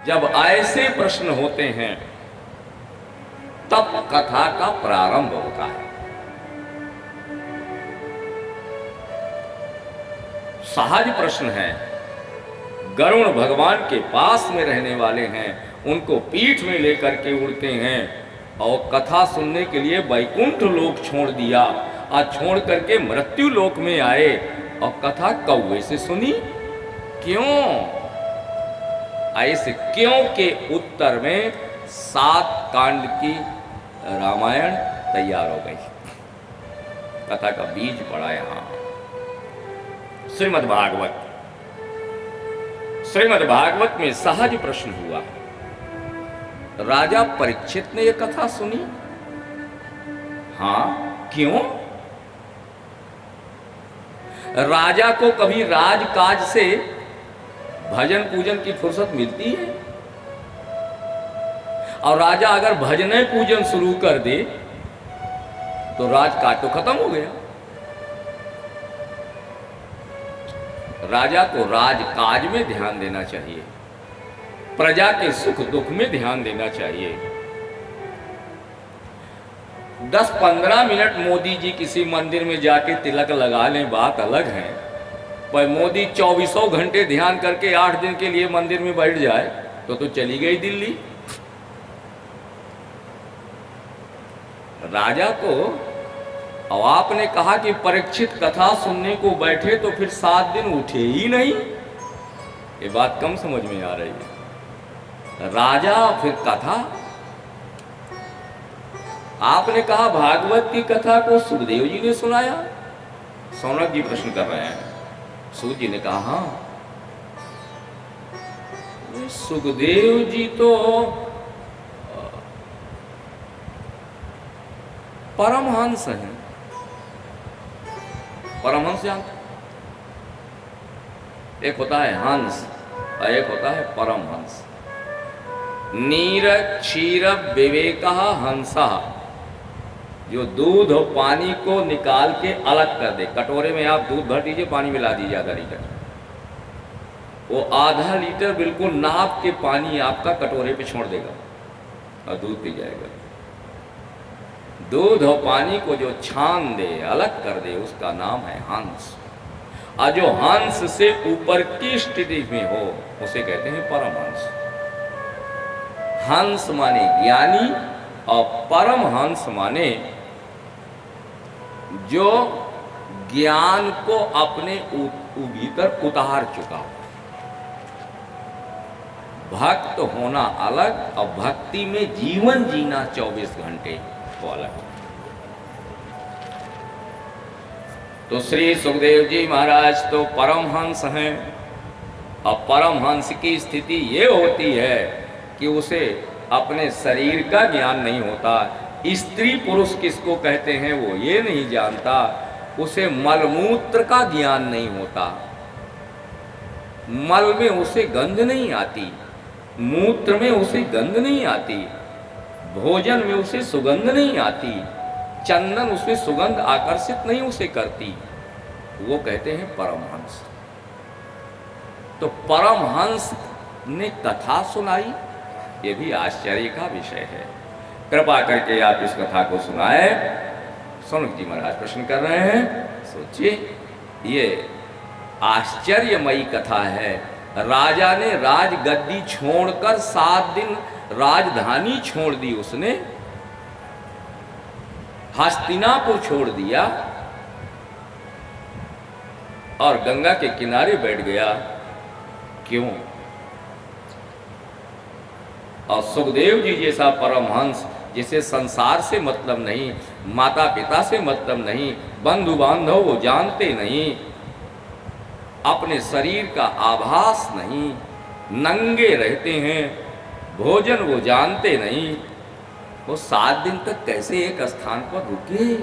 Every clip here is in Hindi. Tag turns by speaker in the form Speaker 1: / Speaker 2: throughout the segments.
Speaker 1: जब ऐसे प्रश्न होते हैं तब कथा का प्रारंभ होता है। सहज प्रश्न है, गरुण भगवान के पास में रहने वाले हैं, उनको पीठ में लेकर के उड़ते हैं और कथा सुनने के लिए वैकुंठ लोक छोड़ दिया और छोड़ करके मृत्यु लोक में आए और कथा कौवे से सुनी। क्यों? ऐसे क्यों के उत्तर में 7 कांड की रामायण तैयार हो गई। कथा का बीज पड़ा यहां। श्रीमद् भागवत में सहज प्रश्न हुआ। राजा परीक्षित ने यह कथा सुनी। हां, क्यों? राजा को कभी राजकाज से भजन पूजन की फुर्सत मिलती है? और राजा अगर भजन पूजन शुरू कर दे तो राजकाज तो खत्म हो गया। राजा को राजकाज में ध्यान देना चाहिए, प्रजा के सुख दुख में ध्यान देना चाहिए। 10-15 मिनट मोदी जी किसी मंदिर में जाके तिलक लगा लें, बात अलग है। पर मोदी 24 घंटे ध्यान करके 8 दिन के लिए मंदिर में बैठ जाए तो चली गई दिल्ली। राजा को, और आपने कहा कि परीक्षित कथा सुनने को बैठे तो फिर 7 दिन उठे ही नहीं। ये बात कम समझ में आ रही है। राजा फिर कथा। आपने कहा भागवत की कथा को सुखदेव जी ने सुनाया। सौनक जी प्रश्न कर रहे हैं। सूत जी ने कहा हाँ, सुखदेव जी तो परमहंस हैं। परमहंस जानते? एक होता है हंस और एक होता है परमहंस। नीर क्षीर विवेक हंसा, जो दूध और पानी को निकाल के अलग कर दे। कटोरे में आप दूध भर दीजिए, पानी मिला दीजिए आधा लीटर, वो आधा लीटर बिल्कुल नाप के पानी आपका कटोरे पे छोड़ देगा और दूध पी जाएगा। दूध और पानी को जो छान दे, अलग कर दे, उसका नाम है हंस। और जो हंस से ऊपर की स्थिति में हो उसे कहते हैं परमहंस। हंस माने ज्ञानी और परमहंस माने जो ज्ञान को अपने भीतर उतार चुका। भक्त होना अलग और भक्ति में जीवन जीना 24 घंटे वो अलग। तो श्री सुखदेव जी महाराज तो परमहंस हैं और परमहंस की स्थिति ये होती है कि उसे अपने शरीर का ज्ञान नहीं होता। स्त्री पुरुष किसको कहते हैं वो ये नहीं जानता। उसे मलमूत्र का ज्ञान नहीं होता। मल में उसे गंध नहीं आती, मूत्र में उसे गंध नहीं आती, भोजन में उसे सुगंध नहीं आती, चंदन उसमें सुगंध आकर्षित नहीं उसे करती। वो कहते हैं परमहंस। तो परमहंस ने कथा सुनाई, ये भी आश्चर्य का विषय है। कृपा करके आप इस कथा को सुनाए। सौनक जी महाराज प्रश्न कर रहे हैं। सोचिए, ये आश्चर्यमयी कथा है। राजा ने राजगद्दी छोड़कर 7 दिन राजधानी छोड़ दी उसने, हस्तिनापुर छोड़ दिया और गंगा के किनारे बैठ गया। क्यों? और सुखदेव जी जैसा परमहंस, जिसे संसार से मतलब नहीं, माता पिता से मतलब नहीं, बंधु बांधव वो जानते नहीं, अपने शरीर का आभास नहीं, नंगे रहते हैं, भोजन वो जानते नहीं, वो 7 दिन तक कैसे एक स्थान पर रुके?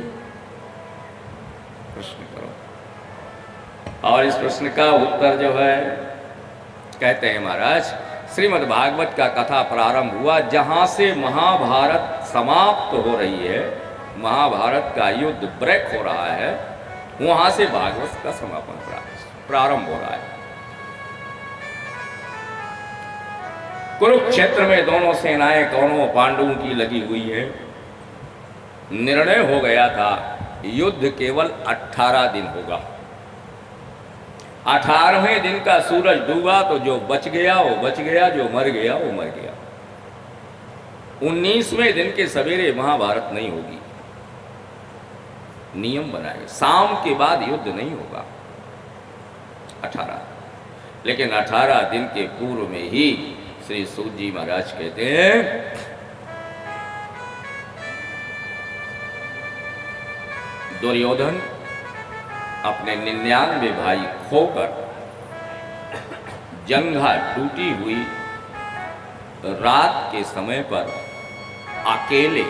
Speaker 1: प्रश्न करो। और इस प्रश्न का उत्तर जो है, कहते हैं महाराज, श्रीमद् भागवत का कथा प्रारंभ हुआ जहां से महाभारत समाप्त हो रही है, महाभारत का युद्ध ब्रेक हो रहा है, वहां से भागवत का समापन प्रारंभ हो रहा है। कुरुक्षेत्र में दोनों सेनाएं कौरवों पांडवों की लगी हुई है। निर्णय हो गया था युद्ध केवल 18 दिन होगा। 18वें दिन का सूरज डूबा तो जो बच गया वो बच गया, जो मर गया वो मर गया। 19वें दिन के सवेरे महाभारत नहीं होगी। नियम बनाए शाम के बाद युद्ध नहीं होगा 18। लेकिन 18 दिन के पूर्व में ही श्री सूत जी महाराज कहते हैं दुर्योधन अपने 99 भाई खोकर जंघा टूटी हुई रात के समय पर अकेले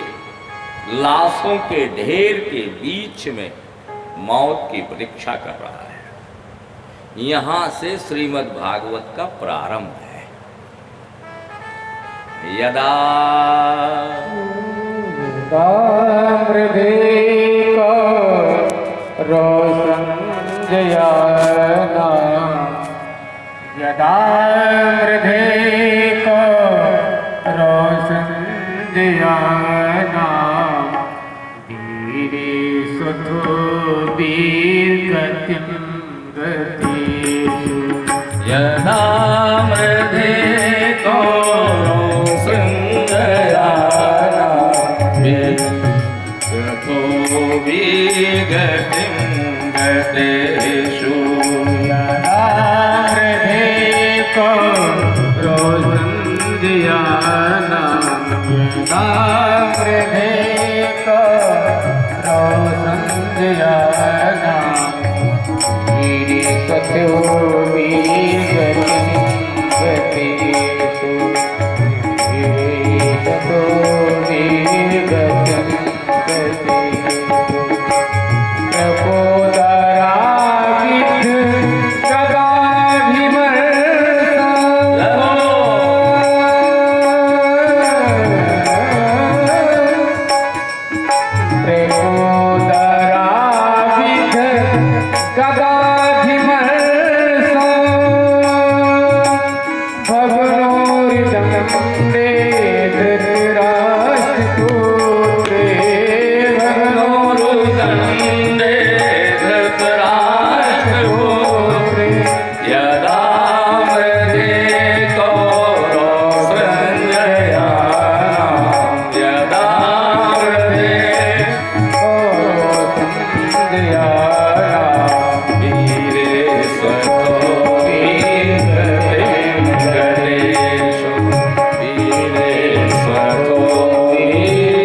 Speaker 1: लाशों के ढेर के बीच में मौत की प्रतीक्षा कर रहा है। यहां से श्रीमद् भागवत का प्रारंभ है। यदा
Speaker 2: रोसंजयाना यदा रोसंजयाना वीरे सुतो वीरगतिं गतेषु
Speaker 1: यदा मृधेको रोसंजयाना वीरगतो वीरगतिं गतेषु
Speaker 2: यदा मृधेको रोसंजयाना यदा मृधेको रोसंजयाना वीरे सुतो वीरगतिं गतेषु वीरे सुतो वीरगतिं गतेषु प्रपोदराविद्ध गदाभिमर्शा प्रपोदराविद्ध गदाभिमर्शा भगवनोरिदंडे धृतराष्ट्रपुत्रे
Speaker 1: भगवनोरिदंडे धृतराष्ट्रपुत्रे यदा मृधेको रोसंजयाना यदा मृधेको
Speaker 2: रोसंजयाना
Speaker 1: वीरे स्वतो वीरगतिं गतेषु वीरे स्वतो वीरगतिं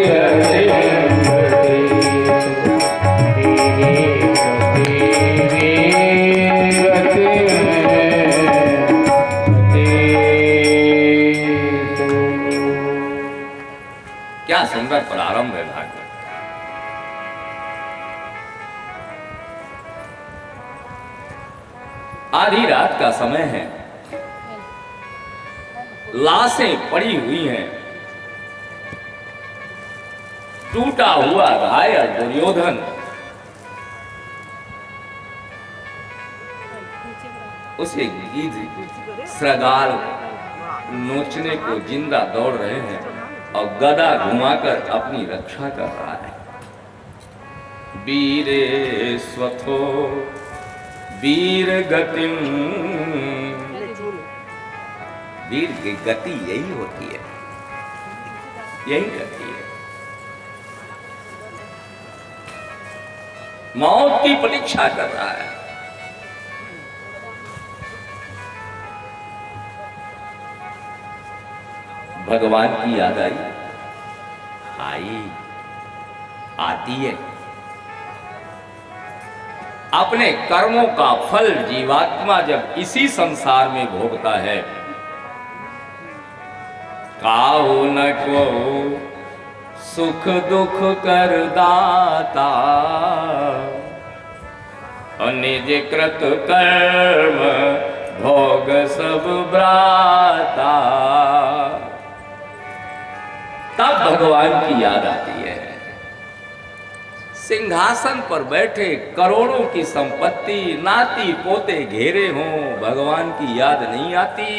Speaker 1: क्या सुंदर प्रारंभ है भागवत। आधी रात का समय है, लाशें पड़ी हुई हैं। टूटा हुआ घायल दुर्योधन उसे गीध श्रगाल नोचने को जिंदा दौड़ रहे हैं और गदा घुमाकर अपनी रक्षा कर रहा है। वीरे स्वथो वीर गतिम, वीर की गति यही होती है, यही गति है। मौत की प्रतीक्षा कर रहा है। भगवान की याद आई आती है। अपने कर्मों का फल जीवात्मा जब इसी संसार में भोगता है, काहू न को सुख दुख कर दाता, निज कृत कर्म भोग सब भ्राता। तब भगवान की याद आती है। सिंहासन पर बैठे करोड़ों की संपत्ति, नाती पोते घेरे हों, भगवान की याद नहीं आती।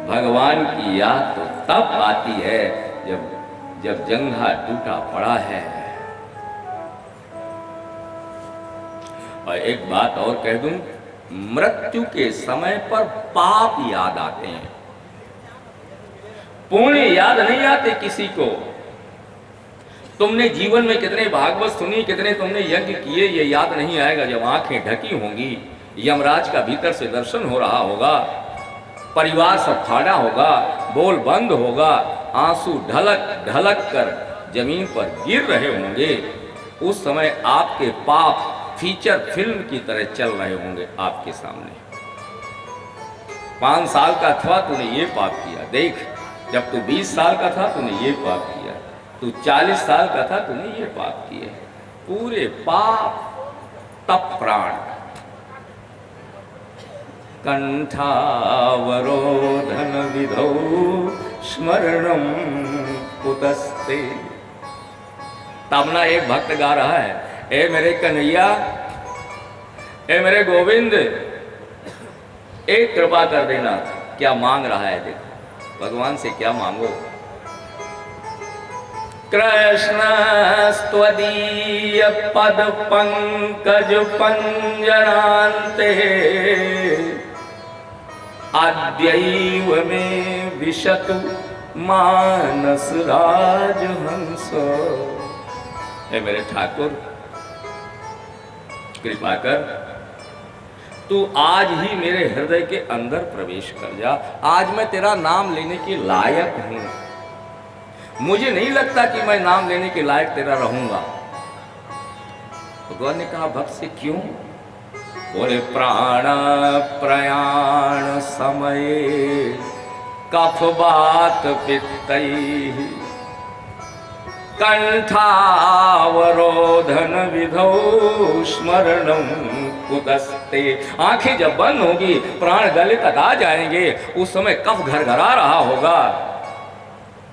Speaker 1: भगवान की याद तो तब आती है जब जब जंघा टूटा पड़ा है। और एक बात और कह दूं, मृत्यु के समय पर पाप याद आते हैं, पुण्य याद नहीं आते किसी को। तुमने जीवन में कितने भागवत सुनी, कितने तुमने यज्ञ किए, ये याद नहीं आएगा जब आंखें ढकी होंगी, यमराज का भीतर से दर्शन हो रहा होगा, परिवार सब खाड़ा होगा, बोल बंद होगा, आंसू ढलक ढलक कर जमीन पर गिर रहे होंगे। उस समय आपके पाप फीचर फिल्म की तरह चल रहे होंगे आपके सामने। 5 साल का था तूने ये पाप किया, देख जब तू 20 साल का था तूने ये पाप किया, तू 40 साल का था तूने ये पाप किए, पूरे पाप तप प्राण। कंठावरोधन विधौ स्मरणम कुतस्ते। तब ना एक भक्त गा रहा है, ए मेरे कन्हैया, ए मेरे गोविंद, एक कृपा कर देना। क्या मांग रहा है, देखो भगवान से क्या मांगो। कृष्ण स्वदीय पद पंकज पंजरान्ते आद्यैव में विशतु मानस राजहंस। हे मेरे ठाकुर, कृपा कर, तू आज ही मेरे हृदय के अंदर प्रवेश कर जा। आज मैं तेरा नाम लेने के लायक हूं। मुझे नहीं लगता कि मैं नाम लेने के लायक तेरा रहूंगा। भगवान ने कहा, भक्त से क्यों? बोले, प्राण प्रयाण समय कफ बात पित्तई कंठावरोधन विधौ स्मरणम कुतस्ते। आंखें जब बंद होगी, प्राण गले तक आ जाएंगे, उस समय कफ घरघरा रहा होगा,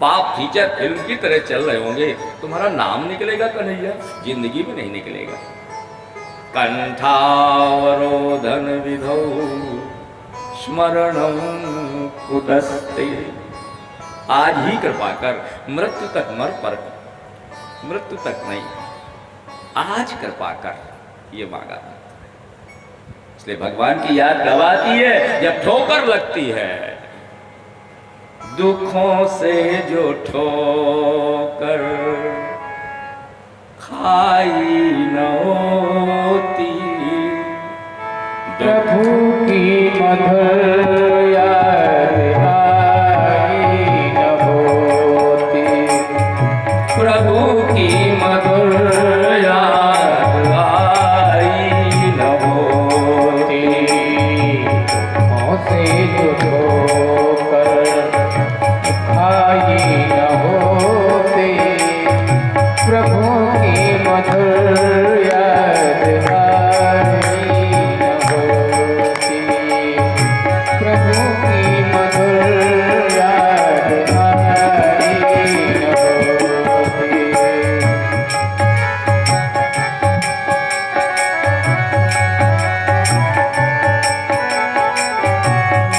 Speaker 1: पाप फीचर फिल्म की तरह चल रहे होंगे, तुम्हारा नाम निकलेगा कन्हैया? जिंदगी में नहीं निकलेगा। कंठावरोधन विधौ स्मरणम कुतस्ते। आज ही कृपा कर, मृत्यु तक मर पर, मृत्यु तक नहीं, आज कृपा कर, ये मांगा। इसलिए भगवान की याद कब आती है? जब ठोकर लगती है। दुखों से जो ठोकर खाई न होती,
Speaker 2: प्रभु की मधुर याद आई न होती,
Speaker 1: प्रभु की मधुर याद आई न होती।
Speaker 2: दुखों से जो ठोकर खाई न होती, प्रभु की मधुर याद आई न होती, प्रभु की मधुर याद आई न होती।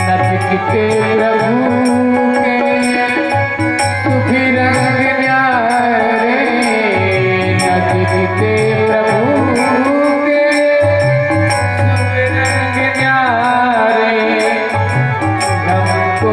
Speaker 2: नचते प्रभु के सुखी रंग न्यारे, नचते प्रभु के सुखी रंग न्यारे, हमको